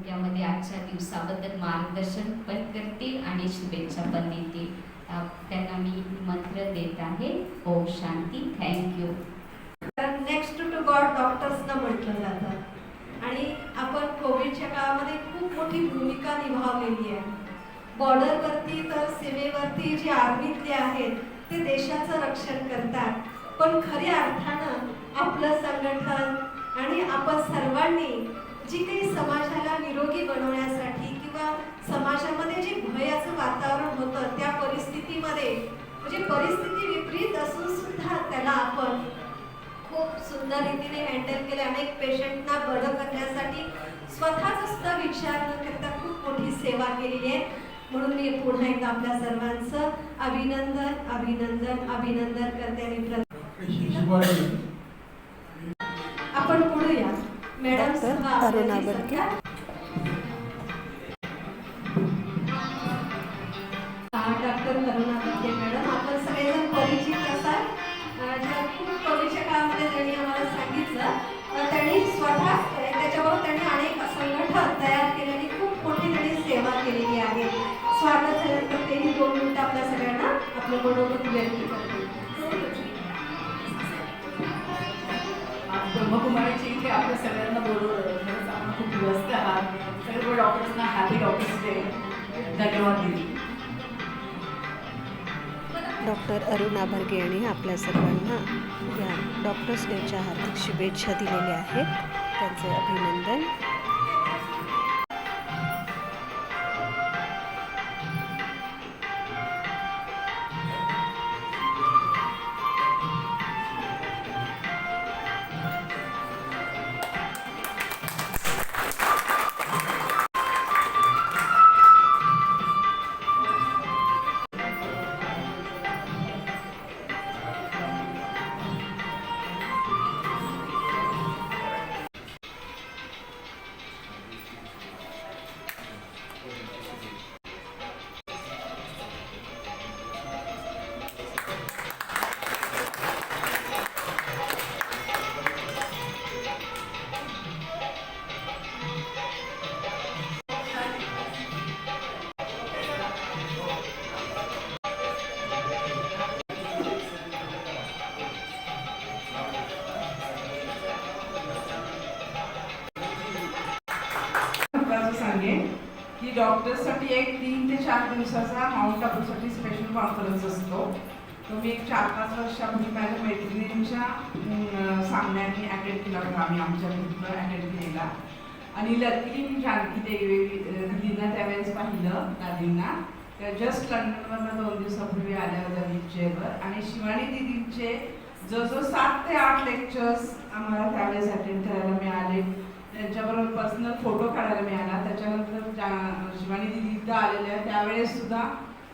थोडक्यामध्ये आजच्या दिवसाबद्दल मार्गदर्शन पण करतील आणि शुभेच्छा पण देतील. त्यांना मी मंत्र देत आहे. Om Shanti. Thank you. Next to God डॉक्टर्सना म्हटलं जातं आणि आपण कोविडच्या काळामध्ये खूप मोठी भूमिका निभावलेली आहे. बॉर्डरवरती तर सीमेवरती जे आर्मीतले आहेत ते देशाचं रक्षण करतात, पण खऱ्या अर्थानं आपलं संघटन आणि आपण सर्वांनी जी काही समाजाला निरोगी बनवण्यासाठी किंवा समाजामध्ये जे भयाचं वातावरण होतं त्या परिस्थितीमध्ये म्हणजे परिस्थिती विपरीत असून सुद्धा त्याला आपण खूप सुंदर रीतीने हँडल केले. अनेक पेशंटना बरं करण्यासाठी स्वतःचा सुद्धा विचार न करता खूप मोठी सेवा केलेली आहे. म्हणून मी पुन्हा एकदा आपल्या सर्वांचं अभिनंदन अभिनंदन अभिनंदन करते. आणि आपण पुढे या madam. Aruna Barge. Doctor Aruna Barge madam, आपण सगळेजण परिचित असाल. खूप कोविडच्या काळामध्ये त्यांनी आम्हाला सांगितलं, त्यांनी स्वतः त्याच्याबरोबर त्यांनी अनेक संघटन तयार केले आणि खूप मोठी त्यांनी सेवा केलेली आहे. स्वागत झाल्यानंतर त्यांनी 2 मिनिटं आपल्या सगळ्यांना आपलं मनोगत व्यक्त करतील. ब्रह्मकुमारीची इथे आपल्या सगळ्यांना बोलवलं. आपण खूप व्यस्त आहात. सगळे डॉक्टर्सना हॅपी डॉक्टर्स डे. धन्यवाद दिली. डॉक्टर अरुणा बर्गे यांनी आपल्या सर्वांना या डॉक्टर्स डेच्या हार्दिक शुभेच्छा दिलेल्या आहेत. त्यांचे अभिनंदन. सांगेन की डॉक्टर्ससाठी एक 3 ते 4 दिवसाचा माउंट आबूसाठी स्पेशल कॉन्फरन्स असतो. तो मी एक 4-5 वर्षापूर्वी माझ्या मैत्रिणींच्या सामन्यांनी अटेंड केला होता. आम्ही आमच्या ग्रुपनं अटेंड केलेला आणि लकीली मी जानकी दिदींना त्यावेळेस पाहिलं. दादींना त्या जस्ट लंडनवरनं 2 दिवसापूर्वी आल्या होत्या विजयवर आणि शिवानी दिदींचे जवळजवळ 7 ते 8 लेक्चर्स आम्हाला त्यावेळेस अटेंड करायला मिळाले. त्यांच्याबरोबर पर्सनल फोटो काढायला मिळाला. त्याच्यानंतर शिवानी दिदी इथं आलेल्या त्यावेळेस सुद्धा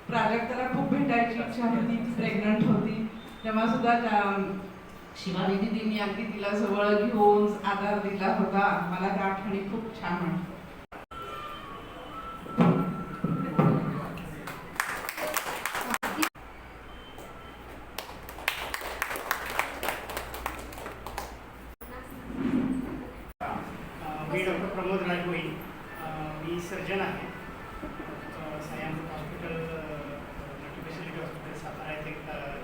प्राजक्ताला खूप भेटायची इच्छा होती. ती प्रेग्नंट होती तेव्हा सुद्धा शिवानी दिदींनी अगदी तिला जवळ घेऊन आधार दिला होता. मला त्या आठवणी खूप छान वाटतं. मी डॉक्टर प्रमोद राजभोई. मी सर्जन आहे. Science hospital multispeciality hospital Satara येथे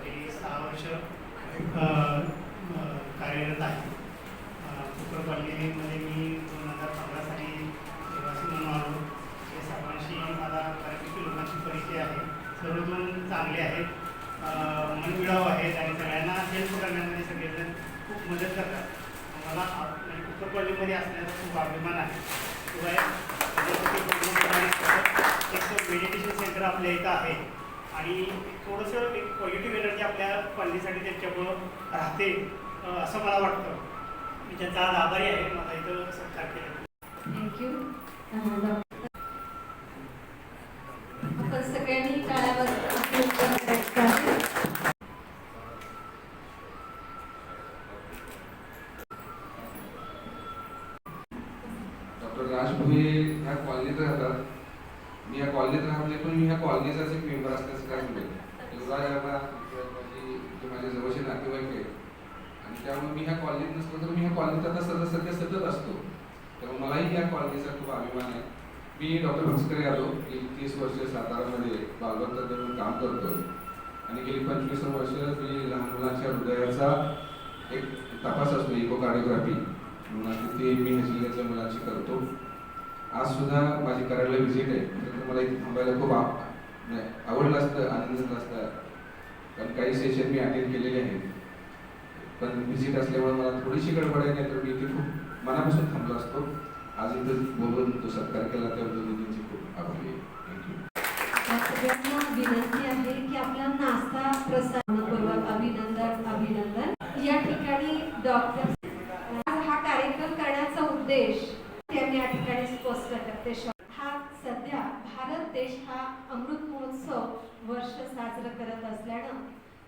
गेली 6 वर्ष कार्यरत आहे. कुकरपल्लीमध्ये मी 2015 साली निवासी म्हणून आलो. हे सर्वांशी मला बऱ्यापैकी लोकांची परिचय आहे. सर्वजण चांगले आहेत, मनमिळाव आहेत आणि सगळ्यांना हेल्प करण्यामध्ये सगळेजण खूप मदत करतात. मला कुकरपल्लीमध्ये असण्याचा खूप अभिमान आहे. शिवाय एक मेडिटेशन सेंटर आपल्या इथं आहे आणि थोडंसं एक पॉझिटिव्ह एनर्जी आपल्या पल्लीसाठी त्यांच्यामुळं राहते असं मला वाटतं. मी त्यांचा आज आभारी आहे. मला इथं सत्कार केला. थँक्यू. आपण सगळ्यांनी टाळ्या राजभोई ह्या कॉलनीत राहतात. मी या कॉलनीत राहत नाही, पण मी ह्या कॉलनीचाच एक मेंबर असल्याचं काय मिळेल माझे जवळचे नातेवाईक आहेत आणि त्यामुळे मी ह्या कॉलनीत नसतो तर मी ह्या कॉलनीत आता सतत असतो. तेव्हा मलाही या कॉलनीचा खूप अभिमान आहे. मी डॉक्टर भास्कर यादव गेली 30 वर्ष सातारामध्ये बालवंत म्हणून काम करतो आणि गेली 25 वर्ष मी लहान मुलांच्या हृदयाचा एक तपास असतो इकोकार्डिओग्राफी म्हणून ते मी जिल्ह्यातल्या मुलांची करतो. आज सुद्धा माझी कराडला व्हिजिट आहे, तर मला इथे थांबायला खूप आवडलं असतं, आनंद झाला असता, कारण काही सेशन मी अटेंड केलेले आहेत. पण व्हिजिट असल्यामुळे मला थोडीशी गडबड आहे, नाही तर मी इथे खूप मनापासून थांबलो असतो. आज इथं बोलून तो सत्कार केला त्याबद्दल मी त्यांची खूप आभारी आहे. थँक्यू. सगळ्यांना विनंती आहे की आपला नाश्ता प्रसारपूर्वक अभिनंदन. या ठिकाणी डॉक्टर हा कार्यक्रम करण्याचा उद्देश त्यांनी या ठिकाणी स्पष्ट करते. हा सध्या भारत देश हा अमृत महोत्सव वर्ष साजरं करत असल्यानं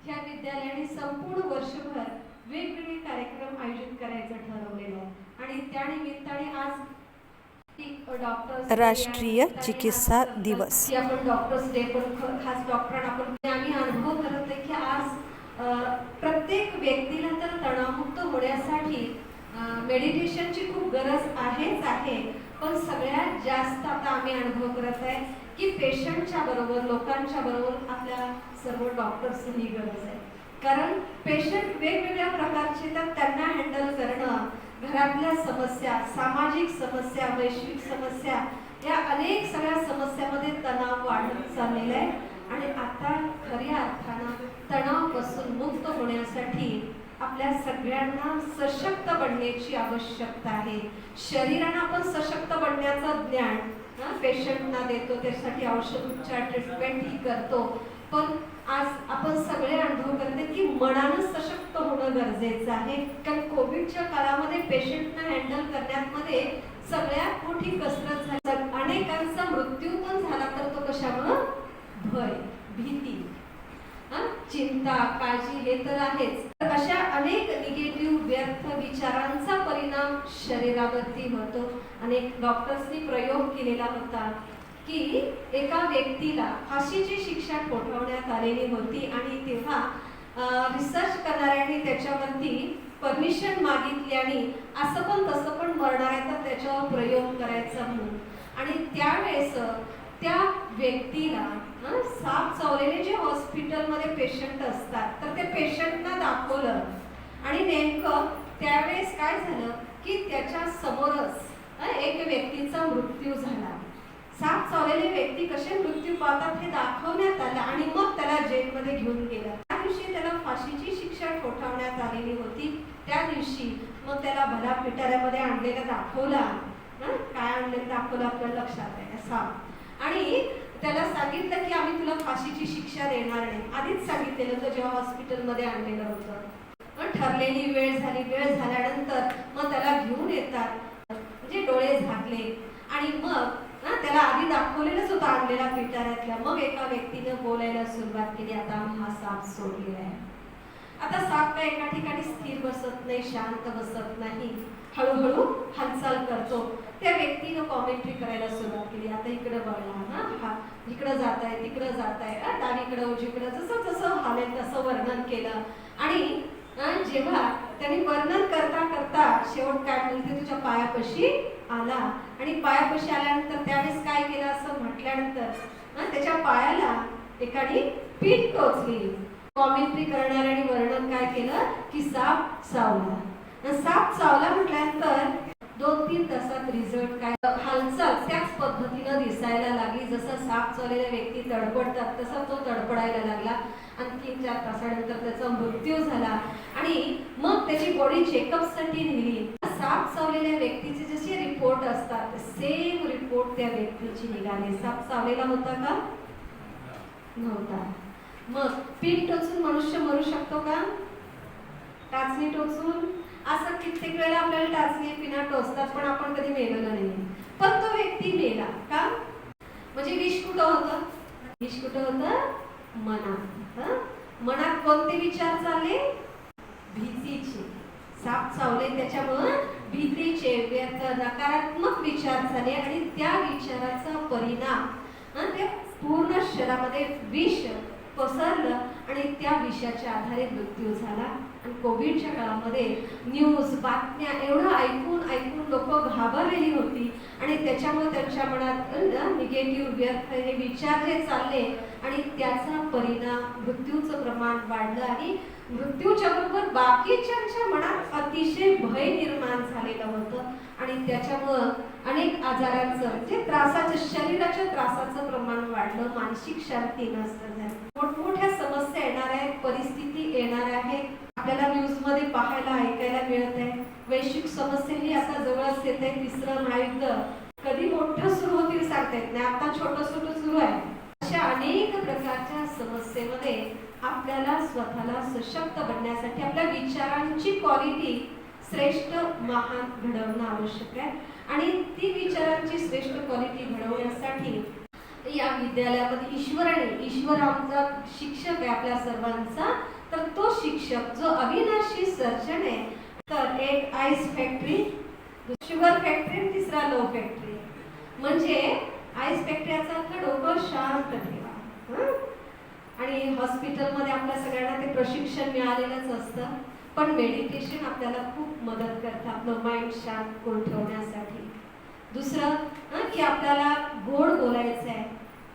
ह्या विद्यालयाने संपूर्ण वर्षभर वेगवेगळे कार्यक्रम आयोजित करायचं ठरवलेलं आहे आणि त्यानिमित्ताने आज राष्ट्रीय चिकित्सा दिवस. की आपण डॉक्टर्स डे पण खास डॉक्टरांना आपण आम्ही अनुभव करत आहे की आज प्रत्येक व्यक्तीला तर तणावमुक्त होण्यासाठी मेडिटेशनची खूप गरज आहे, पण सगळ्यात जास्त आता आम्ही अनुभव करत आहे की पेशंटच्या बरोबर लोकांच्या बरोबर आपल्या सर्व डॉक्टर्सनी गरज आहे. कारण पेशंट वेगवेगळ्या प्रकारचे तर त्यांना हँडल करणं, घरातल्या समस्या, सामाजिक समस्या, वैश्विक समस्या, या अनेक सगळ्या समस्यामध्ये तणाव वाढत चाललेला आहे आणि आता खऱ्या अर्थानं तणावापासून मुक्त होण्यासाठी आपल्या सगळ्यांना सशक्त बनण्याची आवश्यकता आहे. शरीरानं आपण सशक्त बनण्याचं ज्ञान पेशंटना देतो, त्यासाठी औषध उपचार ट्रीटमेंट ही करतो, पण आज आपण सगळे अनुभव करते की मनानं सशक्त होणं गरजेचं आहे. कारण कोविडच्या काळामध्ये पेशंटना हँडल करण्यामध्ये सगळ्यात मोठी कसरत झाली. अनेकांचा मृत्यू पण झाला, तर तो कशामुळं? भय, भीती, चिंता, काळजी हे तर आहेच. अशा अनेक निगेटिव्ह व्यर्थ विचारांचा परिणाम शरीरावरती होतो. अनेक डॉक्टर्सनी प्रयोग केलेला होता की एका व्यक्तीला फाशीची शिक्षा ठोठावण्यात आलेली होती आणि तेव्हा रिसर्च करणाऱ्यांनी त्याच्यावरती परमिशन मागितली आणि असं पण तसं पण मरणार आहे तर त्याच्यावर प्रयोग करायचा म्हणून. आणि त्यावेळेस त्या व्यक्तीला साप चावलेले जे हॉस्पिटलमध्ये पेशंट असतात तर ते पेशंटना दाखवलं आणि नेमकं त्यावेळेस काय झालं की त्याच्या समोरच एक व्यक्तीचा मृत्यू झाला. साप चावलेले व्यक्ती कसे मृत्यू पावतात हे दाखवण्यात आलं आणि मग त्याला जेलमध्ये घेऊन गेलं. त्या दिवशी त्याला फाशीची शिक्षा ठोठावण्यात आलेली होती. त्या दिवशी मग त्याला भला पिटाऱ्यामध्ये आणलेला दाखवला. काय आणलेलं दाखवलं आपल्याला लक्षात आहे? साप. आणि त्याला सांगितलं की आम्ही तुला फाशीची शिक्षा देणार नाही. आधीच सांगितलेलं होतं जेव्हा हॉस्पिटलमध्ये आणलेलं होतं. ठरलेली वेळ झाली. वेळ झाल्यानंतर मग त्याला घेऊन येतात, म्हणजे डोळे झाकले आणि मग त्याला आधी दाखवलेलंच होतं आणलेला पिटाऱ्यातल्या. मग एका व्यक्तीनं बोलायला सुरुवात केली, आता आम्ही हा साप सोडलेला आहे. आता साप काय एका ठिकाणी स्थिर बसत नाही, शांत बसत नाही, हळूहळू हालचाल करतो. त्या व्यक्तीनं कॉमेंट्री करायला सुरुवात केली, आता इकडं बघला, हा इकडं जात आहे, तिकडं जात आहे, डावीकडं उजवीकडं, जसं जसं हालेल तसं वर्णन केलं. आणि जेव्हा त्यांनी वर्णन करता करता शेवट काय म्हणते, तुझ्या पायापाशी आला. आणि पायापाशी आल्यानंतर त्यावेळेस काय केलं असं म्हटल्यानंतर त्याच्या पायाला एकाने पीठ टोचली. कॉमेंट्री करणाऱ्याने वर्णन काय केलं की साप चावला. साप चावला म्हटल्यानंतर 2-3 तासात रिझल्ट काय, हालचाल त्याच पद्धतीनं दिसायला लागली. जसं साप चावलेल्या व्यक्ती तडपडतात तसा तो तडपडायला लागला. आणखी 4 तासानंतर त्याचा मृत्यू झाला. आणि मग त्याची बॉडी चेकअपसाठी नेली. साप चावलेल्या व्यक्तीचे जसे रिपोर्ट असतात सेम रिपोर्ट त्या व्यक्तीची निघाले. साप चावलेला होता का? नव्हता. मग पीठ टोचून मनुष्य मरू शकतो का? टाचणी टोचून? असं कित्येक वेळेला आपल्याला टाचणी पिना टोचतात पण आपण कधी मेलेलो नाही. पण तो व्यक्ती मेला का? म्हणजे विष कुठं होतं? विष कुठं होतं? मनात. मनात कोणते विचार चालले? भीतीचे. साप चावले त्याच्यामुळं भीतीचे नकारात्मक विचार झाले आणि त्या विचाराचा परिणाम त्या पूर्ण शरीरामध्ये विष पसरलं आणि त्या विषयाच्या आधारे मृत्यू झाला. आणि कोविडच्या काळामध्ये न्यूज बातम्या एवढं ऐकून लोक घाबरलेली होती आणि त्याच्यामुळे त्यांच्या मनात निगेटिव्ह व्यर्थ हे विचार जे चालले आणि त्याचा परिणाम मृत्यूचं प्रमाण वाढलं आणि मृत्यूच्या बरोबर बाकीच्यांच्या मनात अतिशय भय निर्माण झालेलं होतं आणि त्याच्यामुळं अनेक आजारांचं जे त्रासाचं शरीराच्या त्रासाचं प्रमाण वाढलं, मानसिक शांती नसतं झाली, मोठमोठ्या समस्या येणार आहेत, परिस्थिती येणार आहे. आपल्याला न्यूजमध्ये पाहायला ऐकायला मिळत आहे. वैश्विक समस्याही आता जवळच येत आहे. तिसरं महायुद्ध कधी मोठं सुरू होतील सांगता येत नाही, आता छोटं सुरू आहे. अशा अनेक प्रकारच्या समस्येमध्ये आपल्याला स्वतःला सशक्त बनण्यासाठी आपल्या विचारांची क्वालिटी श्रेष्ठ महान घडवणं आवश्यक आहे आणि ती विचारांची श्रेष्ठ क्वालिटी घडवण्यासाठी या विद्यालयामध्ये ईश्वर आमचा शिक्षक आहे आपल्या सर्वांचा. तर तो शिक्षक जो अविनाशी सर्जन आहे, तर एक आईस फॅक्टरी, शुगर फॅक्टरी, तिसरा लो फॅक्टरी. म्हणजे आईस फॅक्टरी याचा अर्थ डोकं शांत ठेवा. आणि हॉस्पिटलमध्ये आपल्या सगळ्यांना ते प्रशिक्षण मिळालेलंच असतं, पण मेडिटेशन आपल्याला खूप मदत करतं आपलं माइंड शांत करून ठेवण्यासाठी. दुसरं की आपल्याला गोड बोलायचं आहे,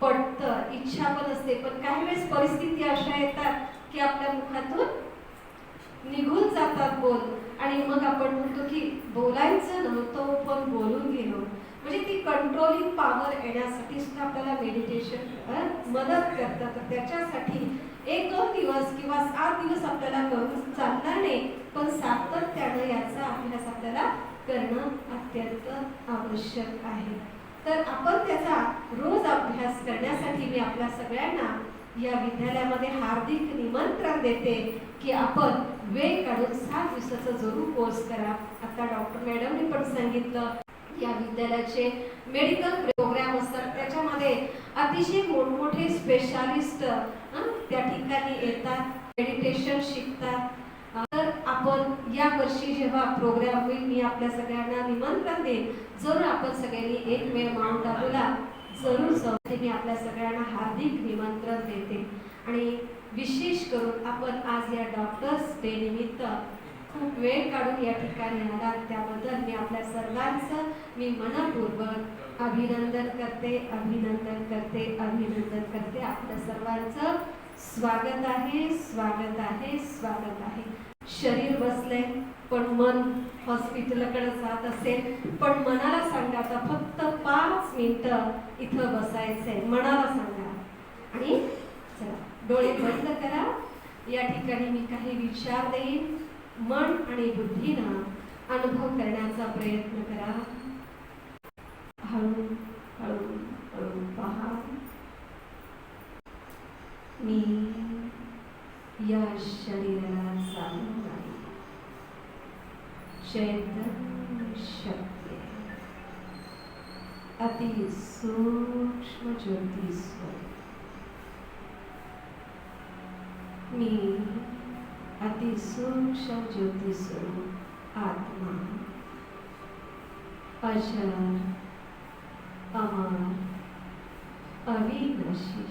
पटतं, इच्छा पण असते, पण काही वेळेस परिस्थिती अशा येतात की आपल्या मुखातून निघून जातात बोल आणि मग आपण म्हणतो की बोलायचं नव्हतं पण बोलून गेलो. म्हणजे ती कंट्रोलिंग पॉवर येण्यासाठी सुद्धा आपल्याला मेडिटेशन मदत करतं. तर त्याच्यासाठी 1-2 दिवस किंवा 7 दिवस आपल्याला करून चालणार नाही, पण सातत्यानं याचा अभ्यास आपल्याला करणं अत्यंत आवश्यक आहे. तर आपण त्याचा रोज अभ्यास करण्यासाठी मी आपल्या सगळ्यांना या विद्यालयामध्ये हार्दिक निमंत्रण देते की आपण वेळ काढून 7 दिवसाचा जरूर कोर्स करा. आता डॉक्टर मॅडमने पण सांगितलं या विद्यालयाचे मेडिकल प्रोग्राम असतात, त्याच्यामध्ये अतिशय मोठमोठे स्पेशालिस्ट त्या ठिकाणी येतात, मेडिटेशन शिकतात. तर आपण या वर्षी जेव्हा प्रोग्राम होईल मी आपल्या सगळ्यांना निमंत्रण देईन, जरूर आपण सगळ्यांनी एक वेळ माउंट आबूला जरूर जाऊ. मी आपल्या सगळ्यांना हार्दिक निमंत्रण देते आणि विशेष करून आपण आज या डॉक्टर्स डे निमित्त खूप वेळ काढून या ठिकाणी आलात, त्याबद्दल मी आपल्या सर्वांचं मी मनपूर्वक अभिनंदन करते. आपल्या सर्वांचं स्वागत आहे. शरीर बसलंय पण मन हॉस्पिटलकडे जात असेल, पण मनाला सांगा आता फक्त 5 मिनिटं इथं बसायचंय. मनाला सांगा आणि चला डोळे बंद करा. या ठिकाणी मी काही विचार देईन, मन आणि बुद्धीनं अनुभव करण्याचा प्रयत्न करा. हळू हळू पहा. मी या शरीराला चालू आहे. चैतन्य शक्ती अति सूक्ष्म ज्योती स्वरूप. मी अति सूक्ष्म ज्योती स्वरूप आत्मा, अजर अमर अविनाशी.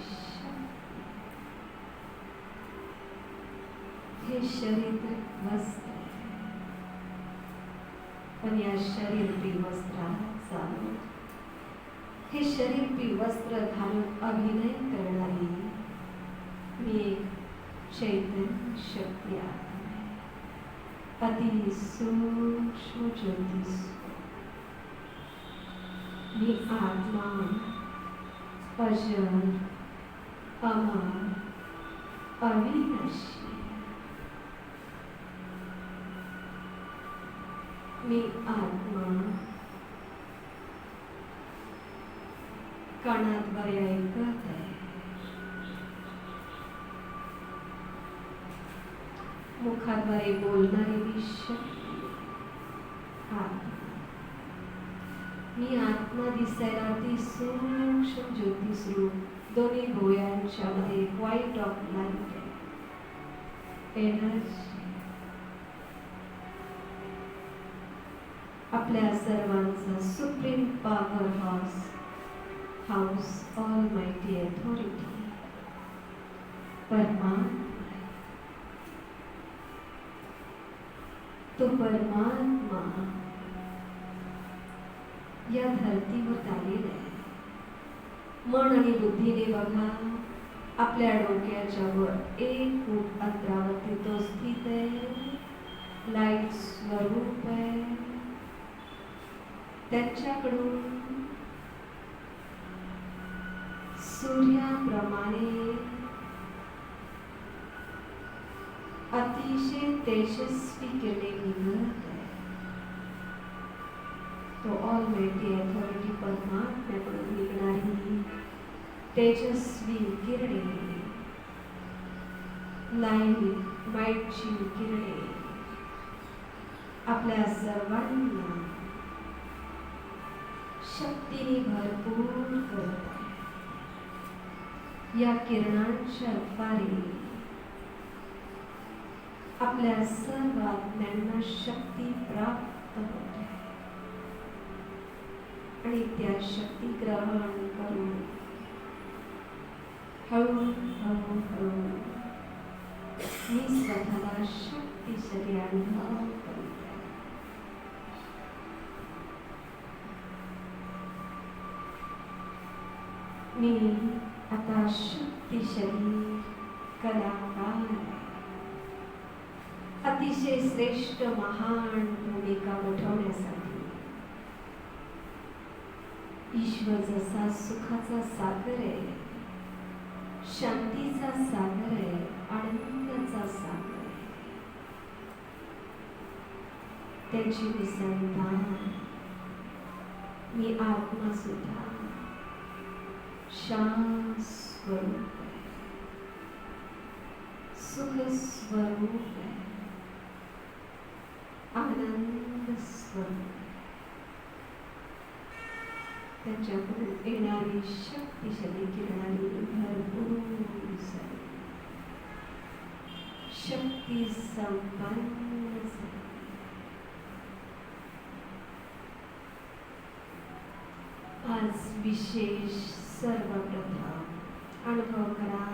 हे शरीर वस्त्र पण या शरीर वस्त्राचा हे शरीर वस्त्र घालून अभिनय करणारी मी एक चैतन्य शक्ती आहे. अति सूक्ष्म ज्योती. मी आत्मा, अजर अमर अविनाशी. मी आत्मा कानाद्वारे ऐकत आहे, मुखाद्वारे बोलणारी विश्व आत्मा. मी आत्मा दिसायला अति सूक्ष्म ज्योती स्वरूप, दोन्ही डोळ्यांच्या मध्ये व्हाईट ऑफ लाईट एनर्जी. आपल्या सर्वांचा supreme power house all mighty authority परमात्मा परमात्मा या धरतीवर आलेला आहे. मन आणि बुद्धीने बघा, आपल्या डोक्याच्या वर 1 फूट अंतरावरती तो स्थित आहे. लाईट स्वरूप आहे. त्यांच्याकडून सूर्याप्रमाणे अतिशय तेजस्वी किरणे निघत आहे. तो ऑलमाइटी अथॉरिटी परमात्म्याकडून निघणारी तेजस्वी किरणे, लाईटची किरणे आपल्या सर्वांना शक्तीने भरपूर करत आहे. या किरणांच्या द्वारे आपल्या सर्व आत्म्यांना शक्ती प्राप्त होते आणि त्या शक्ती ग्रहण करून हळूहळू मी स्वतःला शक्तिशाली अनुभव करते. मी आता शक्तिशाली कलाकार आहे. अतिशय श्रेष्ठ महान भूमिका वठवण्यासाठी ईश्वर जसा सुखाचा सागर आहे, शांतीचा सागर आहे, आनंदाचा सागर आहे, त्याची मी संतान. मी आत्मा सुद्धा शांत स्वरूप आहे, सुख स्वरूप आहे, आनंद स्वरूप आहे. त्यांच्याकडून येणारी शक्तिशाली किरणारी भरपूर सारी शक्ती संपन्न झाली. आज विशेष सर्वप्रथम अनुभव करा,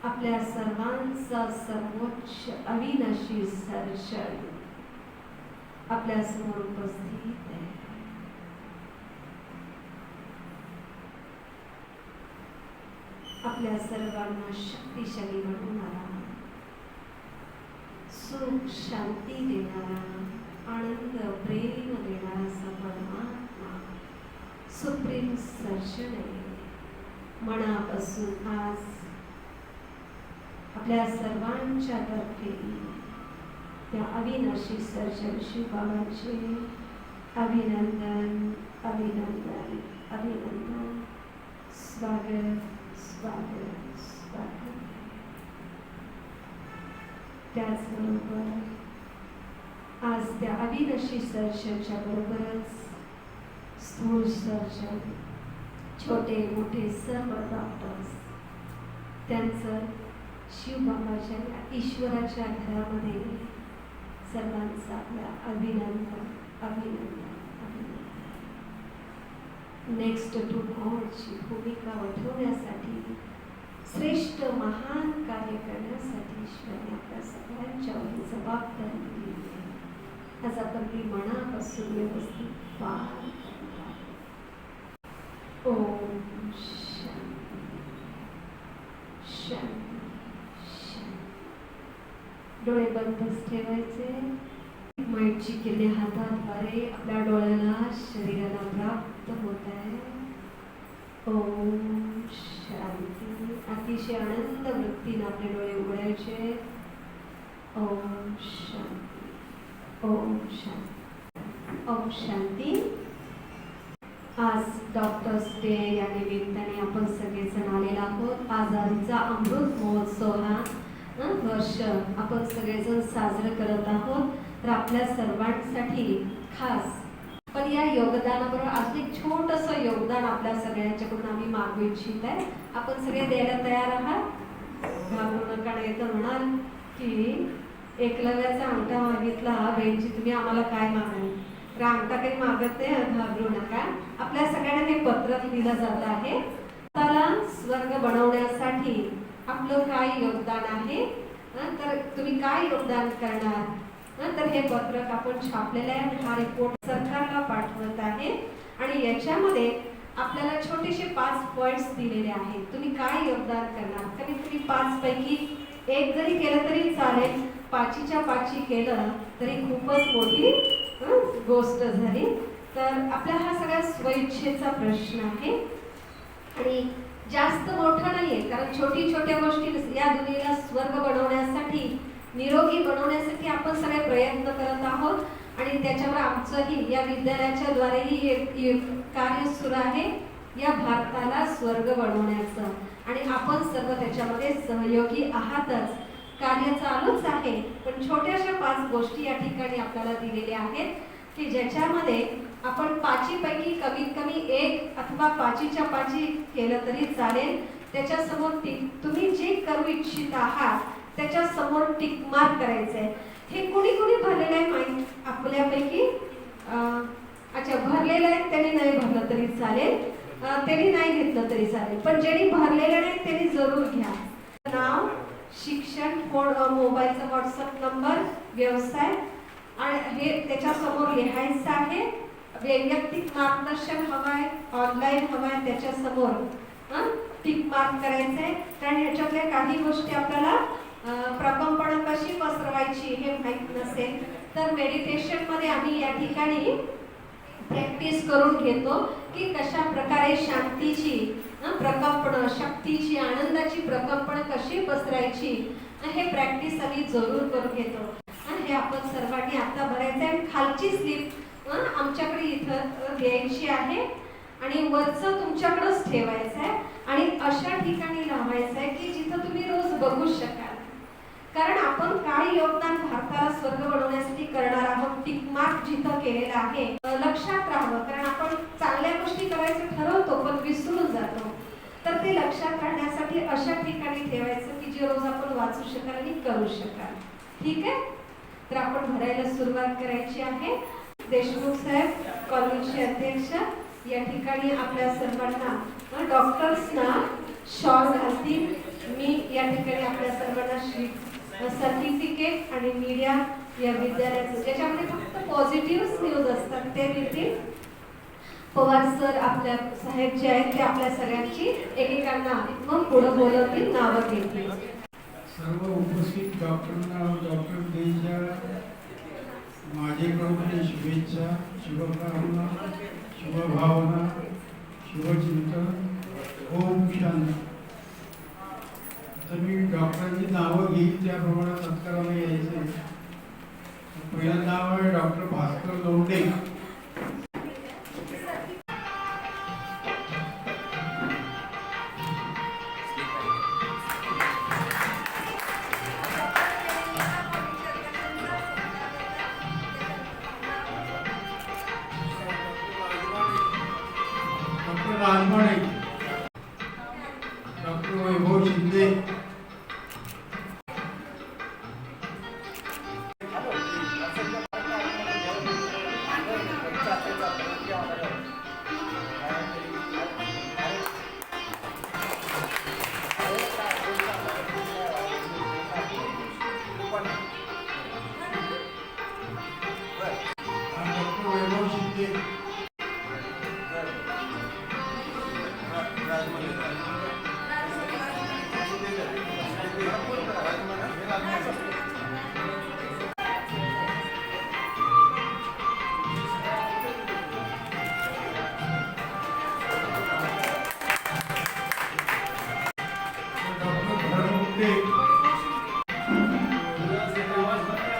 आपल्या सर्वांचा सर्वोच्च अविनाशी सर्जन आपल्या समोर उपस्थित आहे. आपल्या सर्वांना शक्तिशाली बनवणारा, सुख शांती देणारा, आनंद प्रेम देणारा असा परमात्मा सुप्रीम सर्जन आहे. मनापासून आज आपल्या सर्वांच्या तर्फे त्या अविनाशी सर्जन शिवबाबांचे अभिनंदन अभिनंदन अभिनंदन. स्वागत स्वागत स्वागत. त्याचबरोबर आज त्या अविनाशी सर्जनच्या बरोबरच स्थूल सर्जन, छोटे मोठे सर्व डॉक्टर्स, त्यांचं शिवबाबाच्या ईश्वराच्या घरामध्ये सर्वांचं आपल्या अभिनंदन अभिनंदन अभिनंदन. नेक्स्ट टू गॉडची भूमिका वठवण्यासाठी, श्रेष्ठ महान कार्य करण्यासाठी ईश्वराने आपल्या सगळ्यांच्यावर जबाबदारी दिली आहे. आज आपण ती मनापासून व्यवस्थित पार करणार. ओम शांती शांती शांती. डोळे बंदच ठेवायचे. माईटची किरणे हाताद्वारे आपल्या डोळ्याला शरीराला प्राप्त होत आहे. ओम शांती. अतिशय आनंद वृत्तीने आपले डोळे उघडायचे. ओम शांती ओम शांती ओम शांती. आज डॉक्टर्स डे या निमित्ताने आपण सगळेजण आलेलो आहोत. आजारीचा अमृत महोत्सव हा वर्ष आपण सगळेजण साजरं करत आहोत. तर आपल्या सर्वांसाठी खास पण या योगदानाबरोबर अजून एक छोटंसं योगदान आपल्या सगळ्यांच्याकडून आम्ही मागू इच्छित आहे. आपण सगळे द्यायला तयार आहात? घाबरू नका. नाही तर म्हणाल की एकलव्याचा अंगठा मागितला बहिणीची, तुम्ही आम्हाला काय मागाल? तर अंगठा काही मागत नाही, घाबरू नका. आपल्या सगळ्यांना हे पत्र दिलं जात आहे. त्याला स्वर्ग बनवण्यासाठी आपलं काय योगदान आहे, तर तुम्ही काय योगदान करणार? तर हे पत्रक आपण छापलेलं आहे. हा रिपोर्ट सरकारला पाठवत आहे आणि याच्यामध्ये आपल्याला छोटेसे 5 पॉइंट्स दिलेले आहेत. तुम्ही काय योगदान करणार? कमीत कमी 5 पैकी एक जरी केलं तरी चालेल, 5च्या 5 केलं तरी खूपच मोठी गोष्ट झाली. तर आपला हा सगळा स्वइच्छेचा प्रश्न आहे आणि जास्त मोठा नाहीये, कारण छोटी छोट्या गोष्टी या दुनियेला स्वर्ग बनवण्यासाठी, निरोगी बनवण्यासाठी आपण सगळे प्रयत्न करत आहोत आणि त्याच्यावर आमचंही या विद्यालयाच्या द्वारेही एक कार्य सुरू आहे या भारताला स्वर्ग बनवण्याचं आणि आपण सर्व त्याच्यामध्ये सहयोगी आहातच. कार्य चालूच आहे, पण छोट्याशा 5 गोष्टी या ठिकाणी आपल्याला दिलेल्या आहेत की ज्याच्यामध्ये आपण 5 पैकी कमीत कमी 1 अथवा 5च्या 5 केलं तरी चालेल. त्याच्यासमोर तुम्ही जे करू इच्छित आहात त्याच्या समोर टिक मार्क करायचंय. हे कुणी कुणी भरलेलं आहे माहिती आपल्यापैकी? अच्छा, भरलेलं आहे त्यांनी नाही भरलं तरी चालेल, त्यांनी नाही घेतलं तरी चालेल, पण ज्यांनी भरलेलं नाही त्यांनी जरूर घ्या. नाव, शिक्षण, फोन, मोबाईलचा व्हॉट्सअप नंबर, व्यवसाय आणि हे त्याच्यासमोर लिहायचं आहे. वैयक्तिक मार्गदर्शन हवं आहे, ऑनलाईन हवं आहे, त्याच्यासमोर टिक मार्क करायचं आहे. कारण ह्याच्यातल्या काही गोष्टी आपल्याला प्रकंपना कशी पसरवायची हे माहीत नसेल तर मेडिटेशनमध्ये आम्ही या ठिकाणी प्रॅक्टिस करून घेतो की कशा प्रकारे शांतीची प्रकंपन, शक्तीची, आनंदाची प्रकंपन कशी पसरायची हे प्रॅक्टिस आम्ही जरूर करून घेतो. हे आपण सर्वांनी आता भरायचं आहे. खालची स्लिप आमच्याकडे इथं द्यायची आहे आणि वरचं तुमच्याकडेच ठेवायचं आहे आणि अशा ठिकाणी लावायचं आहे की जिथं तुम्ही रोज बघू शकाल. कारण आपण काय योगदान भारताला स्वर्ग बनवण्यासाठी करणार आहोत, टिक मार्क जिथं केलेलं आहे लक्षात राहावं. कारण आपण चांगल्या गोष्टी करायचं ठरवतो पण विसरून जातो, तर ते लक्षात राहण्यासाठी अशा ठिकाणी ठेवायचं की जे रोज आपण वाचू शकाल आणि करू शकाल. ठीक आहे, तर आपण भरायला सुरुवात करायची आहे. देशमुख साहेब कॉलेजचे अध्यक्ष या ठिकाणी आपल्या सर्वांना डॉक्टर्सना शॉल घालतील. मी या ठिकाणी आपल्या सर्वांना सर्टिफिकेट आणि मीडिया या विद्यालयाचं ज्याच्यामध्ये फक्त पॉझिटिव्ह न्यूज असतात ते देतील. पवार सर आपल्या साहेब जे आहेत ते आपल्या सगळ्यांची एकेकांना मग पुढे बोलवतील, नावं घेतील. सर्व उपस्थित डॉक्टरांना डॉक्टर डेच्या माझ्याकडून शुभेच्छा, शुभकामना, शुभभावना, शुभचिंतन. ओम शांती. तर मी डॉक्टरांची नावं घेईल त्याप्रमाणे सत्काराला यायचं. पहिलं नाव आहे doctor Bhaskar Londhe. Doctor Rajmane. Doctor Vaibhav Shinde. Doctor Vaibhav Shinde. Doctor Dharmmunde. Devraj More.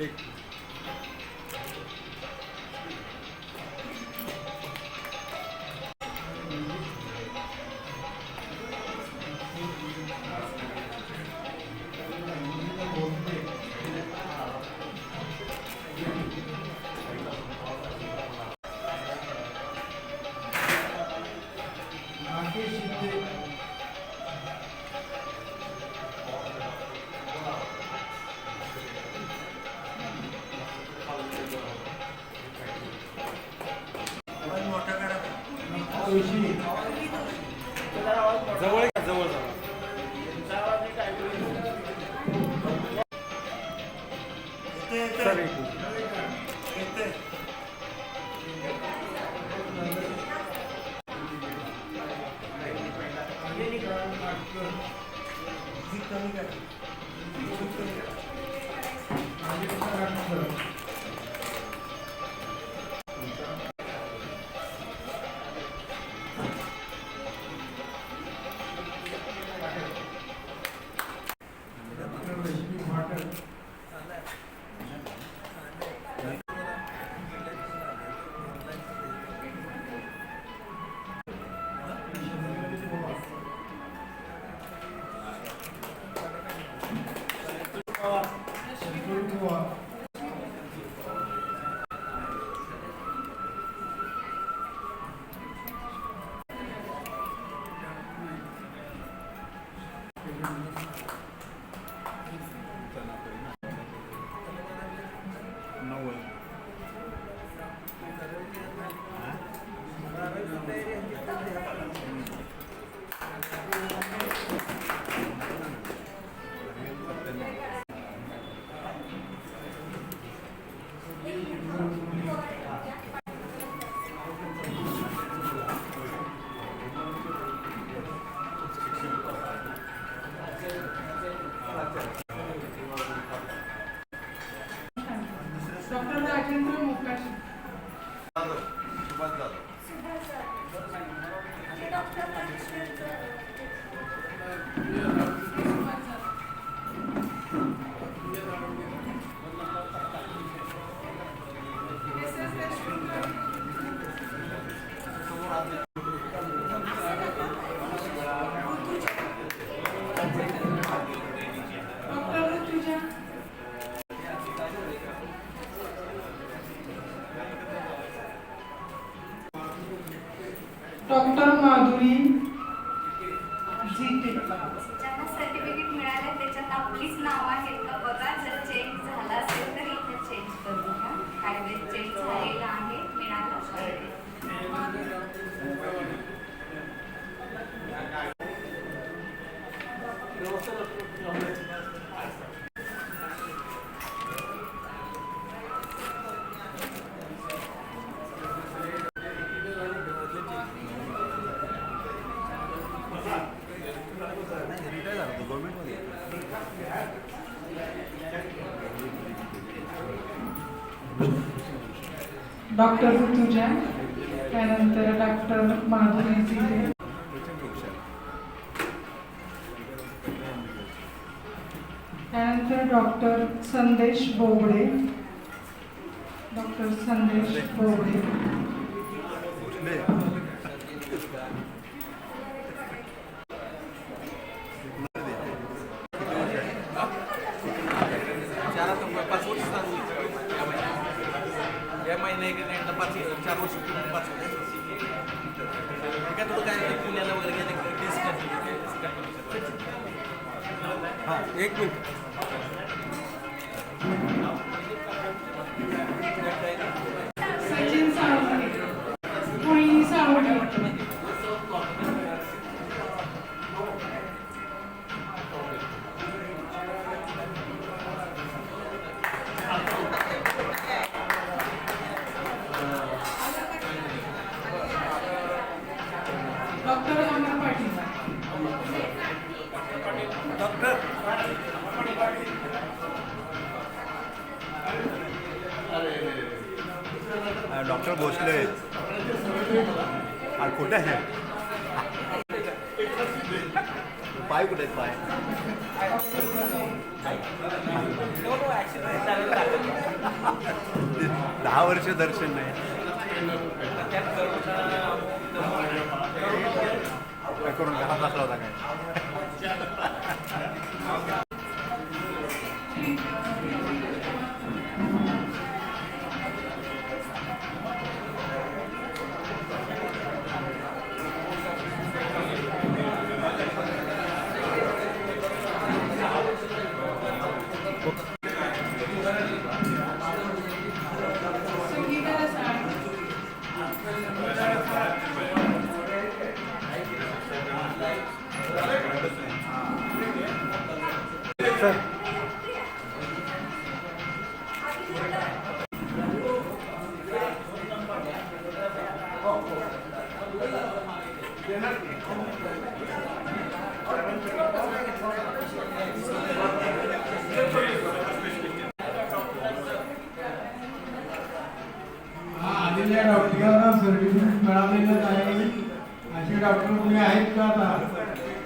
Rakesh Shinde Joshi Rashmi Patan doctor Rajendra Mukashi. Doctor Rutuja. Doctor Madhuri Zite. ज्यांना सर्टिफिकेट मिळालं त्याच्यात आपलीच नाव आहेत का बघा. जर चेंज झाला असेल तर इथे चेंज करू का. काय चेंज झालेला आहे मिळालं असेल. डॉक्टर ऋतुजा. त्यानंतर डॉक्टर माधुरी झीटे. त्यानंतर डॉक्टर संदेश बोबडे. डॉक्टर संदेश बोबडे. एक मिनिट. सचिन सावंत. पुणी सावंत. डॉक्टर अमर पाटील. डॉक्टर भोसले और कुठे आहे पाय कुठे आहेत पाय 10 वर्ष दर्शन नाही. काय करून घरात बसला होता काय? सर आलेल्या डॉक्टरांना सर्टिफिकेट मिळालेलं नाही असे डॉक्टर कोणी आहेत का आता?